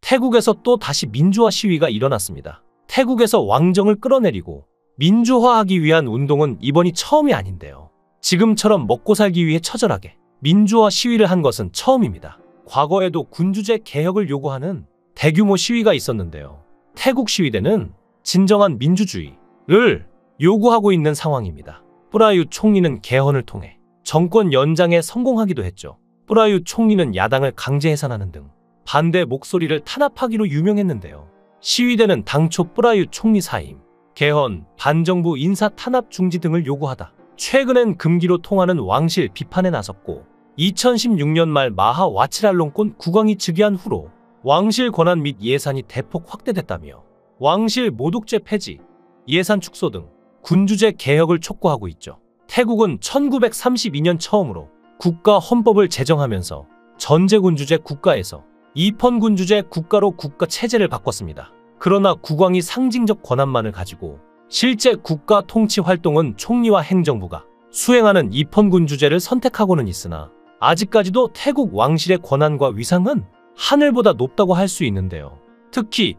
태국에서 또 다시 민주화 시위가 일어났습니다. 태국에서 왕정을 끌어내리고 민주화하기 위한 운동은 이번이 처음이 아닌데요. 지금처럼 먹고 살기 위해 처절하게 민주화 시위를 한 것은 처음입니다. 과거에도 군주제 개혁을 요구하는 대규모 시위가 있었는데요. 태국 시위대는 진정한 민주주의를 요구하고 있는 상황입니다. 프라유 총리는 개헌을 통해 정권 연장에 성공하기도 했죠. 프라유 총리는 야당을 강제 해산하는 등 반대 목소리를 탄압하기로 유명했는데요. 시위대는 당초 프라유 총리 사임, 개헌, 반정부 인사 탄압 중지 등을 요구하다 최근엔 금기로 통하는 왕실 비판에 나섰고 2016년 말 마하 와치랄롱권 국왕이 즉위한 후로 왕실 권한 및 예산이 대폭 확대됐다며 왕실 모독죄 폐지, 예산 축소 등 군주제 개혁을 촉구하고 있죠. 태국은 1932년 처음으로 국가 헌법을 제정하면서 전제군주제 국가에서 입헌군주제 국가로 국가 체제를 바꿨습니다. 그러나 국왕이 상징적 권한만을 가지고 실제 국가 통치 활동은 총리와 행정부가 수행하는 입헌군주제를 선택하고는 있으나 아직까지도 태국 왕실의 권한과 위상은 하늘보다 높다고 할 수 있는데요. 특히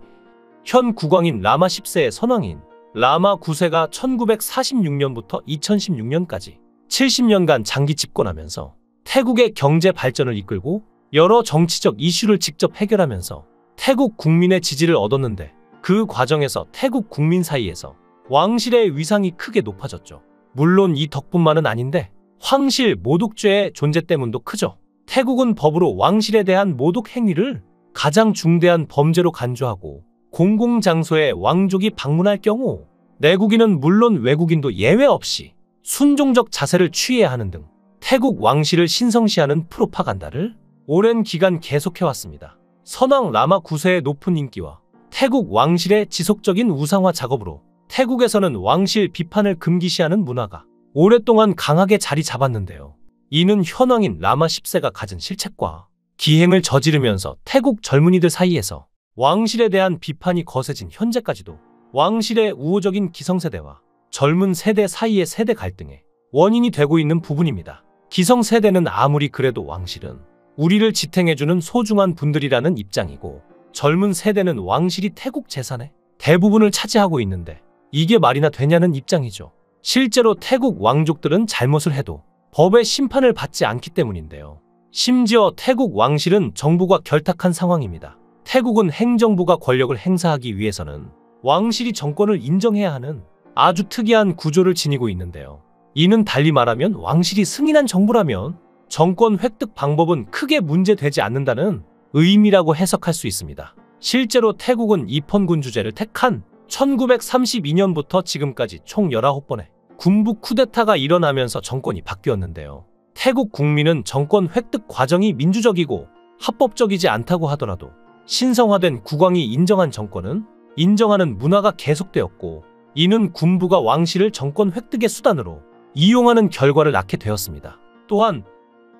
현 국왕인 라마 10세의 선왕인 라마 9세가 1946년부터 2016년까지 70년간 장기 집권하면서 태국의 경제 발전을 이끌고 여러 정치적 이슈를 직접 해결하면서 태국 국민의 지지를 얻었는데 그 과정에서 태국 국민 사이에서 왕실의 위상이 크게 높아졌죠. 물론 이 덕분만은 아닌데 황실 모독죄의 존재 때문도 크죠. 태국은 법으로 왕실에 대한 모독 행위를 가장 중대한 범죄로 간주하고 공공장소에 왕족이 방문할 경우 내국인은 물론 외국인도 예외 없이 순종적 자세를 취해야 하는 등 태국 왕실을 신성시하는 프로파간다를 오랜 기간 계속해왔습니다. 선왕 라마 9세의 높은 인기와 태국 왕실의 지속적인 우상화 작업으로 태국에서는 왕실 비판을 금기시하는 문화가 오랫동안 강하게 자리 잡았는데요. 이는 현왕인 라마 10세가 가진 실책과 기행을 저지르면서 태국 젊은이들 사이에서 왕실에 대한 비판이 거세진 현재까지도 왕실의 우호적인 기성세대와 젊은 세대 사이의 세대 갈등의 원인이 되고 있는 부분입니다. 기성세대는 아무리 그래도 왕실은 우리를 지탱해주는 소중한 분들이라는 입장이고 젊은 세대는 왕실이 태국 재산의 대부분을 차지하고 있는데 이게 말이나 되냐는 입장이죠. 실제로 태국 왕족들은 잘못을 해도 법의 심판을 받지 않기 때문인데요. 심지어 태국 왕실은 정부가 결탁한 상황입니다. 태국은 행정부가 권력을 행사하기 위해서는 왕실이 정권을 인정해야 하는 아주 특이한 구조를 지니고 있는데요. 이는 달리 말하면 왕실이 승인한 정부라면 정권 획득 방법은 크게 문제되지 않는다는 의미라고 해석할 수 있습니다. 실제로 태국은 입헌군주제를 택한 1932년부터 지금까지 총 19번의 군부 쿠데타가 일어나면서 정권이 바뀌었는데요. 태국 국민은 정권 획득 과정이 민주적이고 합법적이지 않다고 하더라도 신성화된 국왕이 인정한 정권은 인정하는 문화가 계속되었고 이는 군부가 왕실을 정권 획득의 수단으로 이용하는 결과를 낳게 되었습니다. 또한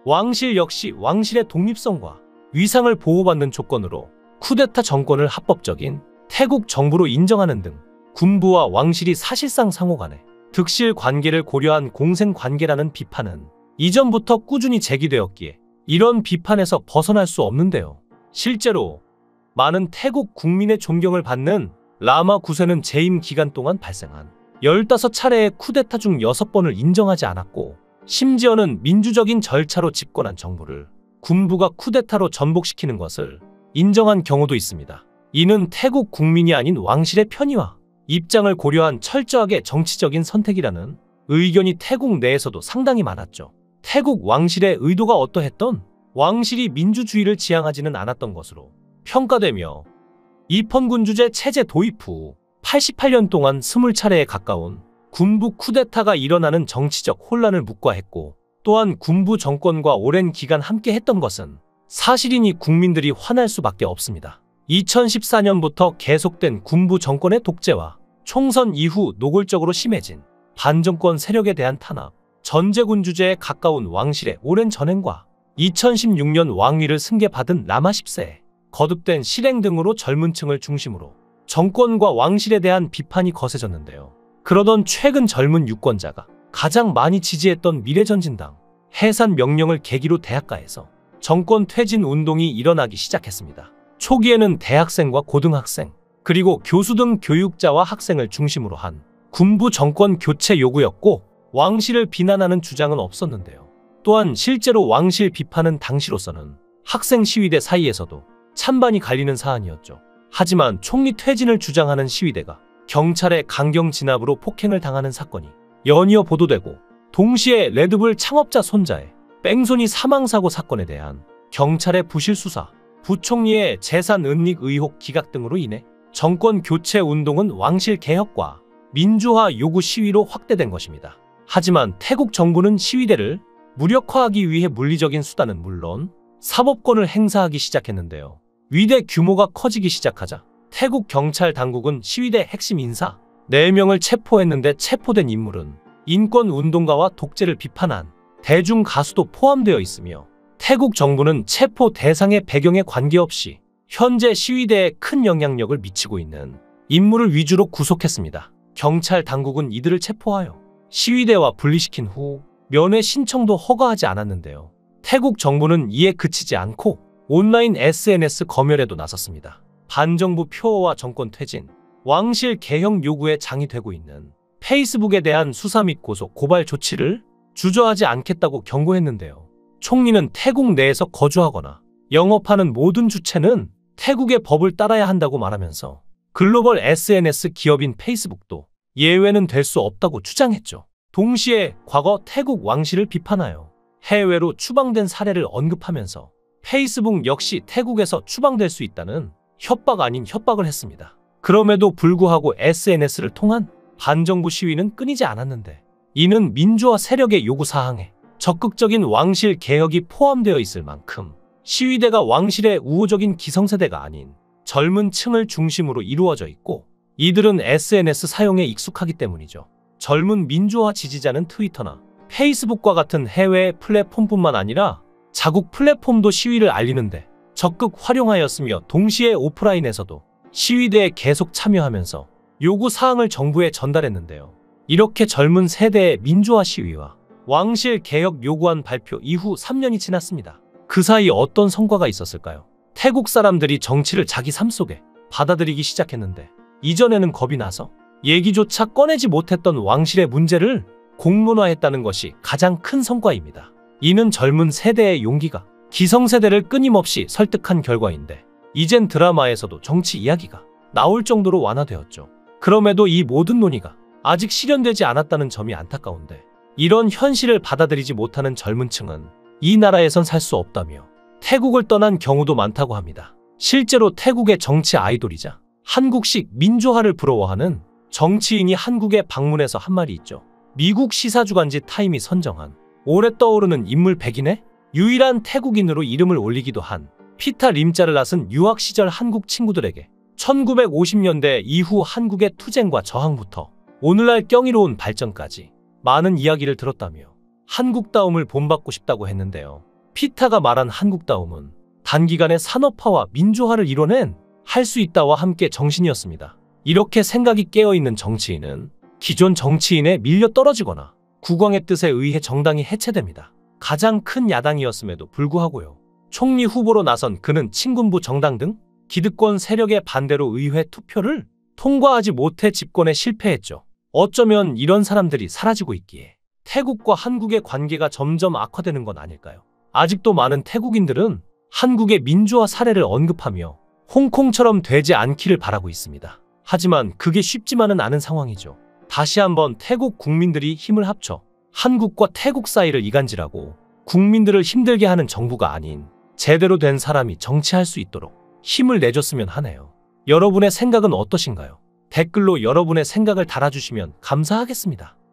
왕실 역시 왕실의 독립성과 위상을 보호받는 조건으로 쿠데타 정권을 합법적인 태국 정부로 인정하는 등 군부와 왕실이 사실상 상호간에 득실 관계를 고려한 공생관계라는 비판은 이전부터 꾸준히 제기되었기에 이런 비판에서 벗어날 수 없는데요. 실제로 많은 태국 국민의 존경을 받는 라마 9세는 재임 기간 동안 발생한 15차례의 쿠데타 중 6번을 인정하지 않았고 심지어는 민주적인 절차로 집권한 정부를 군부가 쿠데타로 전복시키는 것을 인정한 경우도 있습니다. 이는 태국 국민이 아닌 왕실의 편의와 입장을 고려한 철저하게 정치적인 선택이라는 의견이 태국 내에서도 상당히 많았죠. 태국 왕실의 의도가 어떠했던 왕실이 민주주의를 지향하지는 않았던 것으로 평가되며 입헌군주제 체제 도입 후 88년 동안 20차례에 가까운 군부 쿠데타가 일어나는 정치적 혼란을 묵과했고 또한 군부 정권과 오랜 기간 함께 했던 것은 사실이니 국민들이 화날 수밖에 없습니다. 2014년부터 계속된 군부 정권의 독재와 총선 이후 노골적으로 심해진 반정권 세력에 대한 탄압, 전제군주제에 가까운 왕실의 오랜 전횡과 2016년 왕위를 승계받은 라마 10세의 거듭된 실행 등으로 젊은 층을 중심으로 정권과 왕실에 대한 비판이 거세졌는데요. 그러던 최근 젊은 유권자가 가장 많이 지지했던 미래전진당 해산 명령을 계기로 대학가에서 정권 퇴진 운동이 일어나기 시작했습니다. 초기에는 대학생과 고등학생, 그리고 교수 등 교육자와 학생을 중심으로 한 군부 정권 교체 요구였고 왕실을 비난하는 주장은 없었는데요. 또한 실제로 왕실 비판은 당시로서는 학생 시위대 사이에서도 찬반이 갈리는 사안이었죠. 하지만 총리 퇴진을 주장하는 시위대가 경찰의 강경 진압으로 폭행을 당하는 사건이 연이어 보도되고, 동시에 레드불 창업자 손자의 뺑소니 사망사고 사건에 대한 경찰의 부실 수사, 부총리의 재산 은닉 의혹 기각 등으로 인해 정권 교체 운동은 왕실 개혁과 민주화 요구 시위로 확대된 것입니다. 하지만 태국 정부는 시위대를 무력화하기 위해 물리적인 수단은 물론 사법권을 행사하기 시작했는데요. 위대 규모가 커지기 시작하자 태국 경찰 당국은 시위대 핵심 인사 4명을 체포했는데, 체포된 인물은 인권운동가와 독재를 비판한 대중 가수도 포함되어 있으며, 태국 정부는 체포 대상의 배경에 관계없이 현재 시위대에 큰 영향력을 미치고 있는 인물을 위주로 구속했습니다. 경찰 당국은 이들을 체포하여 시위대와 분리시킨 후 면회 신청도 허가하지 않았는데요. 태국 정부는 이에 그치지 않고 온라인 SNS 검열에도 나섰습니다. 반정부 표어와 정권 퇴진, 왕실 개혁 요구에 장이 되고 있는 페이스북에 대한 수사 및 고소, 고발 조치를 주저하지 않겠다고 경고했는데요. 총리는 태국 내에서 거주하거나 영업하는 모든 주체는 태국의 법을 따라야 한다고 말하면서 글로벌 SNS 기업인 페이스북도 예외는 될 수 없다고 주장했죠. 동시에 과거 태국 왕실을 비판하여 해외로 추방된 사례를 언급하면서 페이스북 역시 태국에서 추방될 수 있다는 협박 아닌 협박을 했습니다. 그럼에도 불구하고 SNS를 통한 반정부 시위는 끊이지 않았는데, 이는 민주화 세력의 요구사항에 적극적인 왕실 개혁이 포함되어 있을 만큼 시위대가 왕실의 우호적인 기성세대가 아닌 젊은 층을 중심으로 이루어져 있고, 이들은 SNS 사용에 익숙하기 때문이죠. 젊은 민주화 지지자는 트위터나 페이스북과 같은 해외 플랫폼뿐만 아니라 자국 플랫폼도 시위를 알리는데 적극 활용하였으며, 동시에 오프라인에서도 시위대에 계속 참여하면서 요구사항을 정부에 전달했는데요. 이렇게 젊은 세대의 민주화 시위와 왕실 개혁 요구안 발표 이후 3년이 지났습니다. 그 사이 어떤 성과가 있었을까요? 태국 사람들이 정치를 자기 삶 속에 받아들이기 시작했는데, 이전에는 겁이 나서 얘기조차 꺼내지 못했던 왕실의 문제를 공론화했다는 것이 가장 큰 성과입니다. 이는 젊은 세대의 용기가 기성세대를 끊임없이 설득한 결과인데, 이젠 드라마에서도 정치 이야기가 나올 정도로 완화되었죠. 그럼에도 이 모든 논의가 아직 실현되지 않았다는 점이 안타까운데, 이런 현실을 받아들이지 못하는 젊은 층은 이 나라에선 살 수 없다며 태국을 떠난 경우도 많다고 합니다. 실제로 태국의 정치 아이돌이자 한국식 민주화를 부러워하는 정치인이 한국에 방문해서 한 말이 있죠. 미국 시사주간지 타임이 선정한 올해 떠오르는 인물 100인의 유일한 태국인으로 이름을 올리기도 한 피타 림자를 낳은 유학 시절 한국 친구들에게 1950년대 이후 한국의 투쟁과 저항부터 오늘날 경이로운 발전까지 많은 이야기를 들었다며 한국다움을 본받고 싶다고 했는데요. 피타가 말한 한국다움은 단기간에 산업화와 민주화를 이뤄낸 할 수 있다와 함께 정신이었습니다. 이렇게 생각이 깨어있는 정치인은 기존 정치인에 밀려 떨어지거나 국왕의 뜻에 의해 정당이 해체됩니다. 가장 큰 야당이었음에도 불구하고요. 총리 후보로 나선 그는 친군부 정당 등 기득권 세력의 반대로 의회 투표를 통과하지 못해 집권에 실패했죠. 어쩌면 이런 사람들이 사라지고 있기에 태국과 한국의 관계가 점점 악화되는 건 아닐까요? 아직도 많은 태국인들은 한국의 민주화 사례를 언급하며 홍콩처럼 되지 않기를 바라고 있습니다. 하지만 그게 쉽지만은 않은 상황이죠. 다시 한번 태국 국민들이 힘을 합쳐 한국과 태국 사이를 이간질하고 국민들을 힘들게 하는 정부가 아닌 제대로 된 사람이 정치할 수 있도록 힘을 내줬으면 하네요. 여러분의 생각은 어떠신가요? 댓글로 여러분의 생각을 달아주시면 감사하겠습니다.